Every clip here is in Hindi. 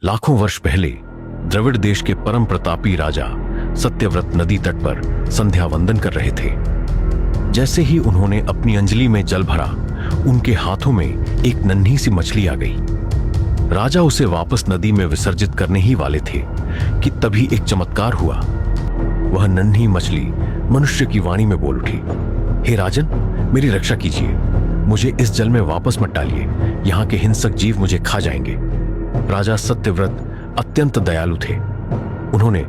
लाखों वर्ष पहले द्रविड़ देश के परम प्रतापी राजा सत्यव्रत नदी तट पर संध्या वंदन कर रहे थे। जैसे ही उन्होंने अपनी अंजलि में जल भरा, उनके हाथों में एक नन्ही सी मछली आ गई। राजा उसे वापस नदी में विसर्जित करने ही वाले थे कि तभी एक चमत्कार हुआ। वह नन्ही मछली मनुष्य की वाणी में बोल उठी, हे राजन, मेरी रक्षा कीजिए, मुझे इस जल में वापस मत डालिए, यहाँ के हिंसक जीव मुझे खा जाएंगे। राजा सत्यव्रत अत्यंत दयालु थे। उन्होंने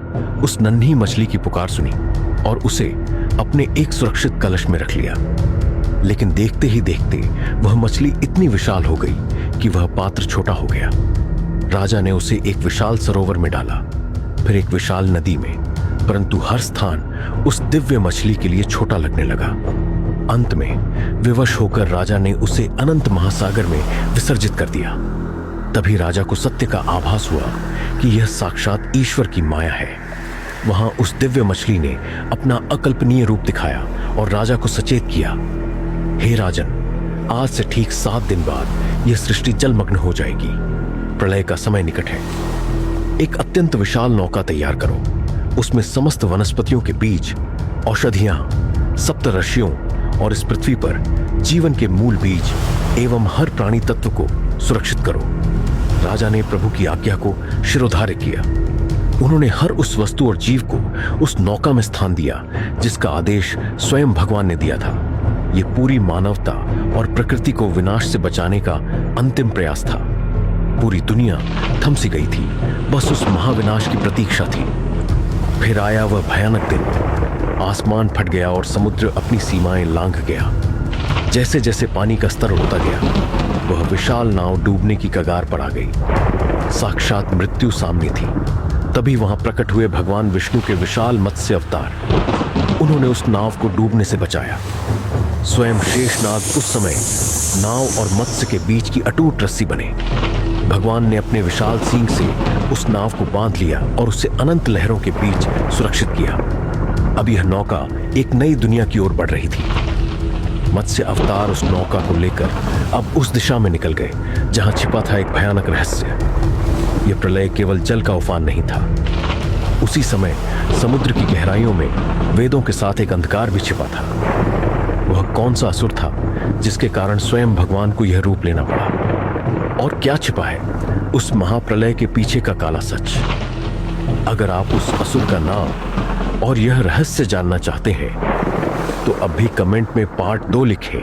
उस नन्ही मछली की पुकार सुनी और उसे अपने एक सुरक्षित कलश में रख लिया। लेकिन देखते ही देखते वह मछली इतनी विशाल हो गई कि वह पात्र छोटा हो गया। राजा ने उसे एक विशाल सरोवर में डाला, फिर एक विशाल नदी में, परंतु हर स्थान उस दिव्य मछली के लिए छोटा लगने लगा। अंत में विवश होकर राजा ने उसे अनंत महासागर में विसर्जित कर दिया। तभी राजा को सत्य का आभास हुआ कि यह साक्षात ईश्वर की माया है। वहां उस दिव्य मछली ने अपना अकल्पनीय रूप दिखाया और राजा को सचेत किया, हे राजन, आज से ठीक 7 दिन बाद यह सृष्टि जलमग्न हो जाएगी। प्रलय का समय निकट है। एक अत्यंत विशाल नौका तैयार करो, उसमें समस्त वनस्पतियों के बीज, औषधियां, सप्तऋषियों और इस पृथ्वी पर जीवन के मूल बीज एवं हर प्राणी तत्व को सुरक्षित करो। राजा ने प्रभु की आज्ञा को शिरोधार्य किया। उन्होंने हर उस वस्तु और जीव को उस नौका में स्थान दिया जिसका आदेश स्वयं भगवान ने दिया था। यह पूरी मानवता और प्रकृति को विनाश से बचाने का अंतिम प्रयास था। पूरी दुनिया थम सी गई थी, बस उस महाविनाश की प्रतीक्षा थी। फिर आया वह भयानक दिन। आसमान फट गया और समुद्र अपनी सीमाएं लांघ गया। जैसे जैसे पानी का स्तर उठता गया, वह विशाल नाव डूबने की कगार पर आ गई। साक्षात मृत्यु सामने थी। तभी वहां प्रकट हुए भगवान विष्णु के विशाल मत्स्य अवतार। उन्होंने उस नाव को डूबने से बचाया। स्वयं शेषनाग उस समय नाव और मत्स्य के बीच की अटूट रस्सी बने। भगवान ने अपने विशाल सींग से उस नाव को बांध लिया और उसे अनंत लहरों के बीच सुरक्षित किया। अब यह नौका एक नई दुनिया की ओर बढ़ रही थी। मत्स्य अवतार उस नौका को लेकर अब उस दिशा में निकल गए जहां छिपा था एक भयानक रहस्य। यह प्रलय केवल जल का उफान नहीं था। उसी समय समुद्र की गहराइयों में वेदों के साथ एक अंधकार भी छिपा था। वह कौन सा असुर था जिसके कारण स्वयं भगवान को यह रूप लेना पड़ा? और क्या छिपा है उस महाप्रलय के पीछे का काला सच? अगर आप उस असुर का नाम और यह रहस्य जानना चाहते हैं तो अभी कमेंट में पार्ट 2 लिखें।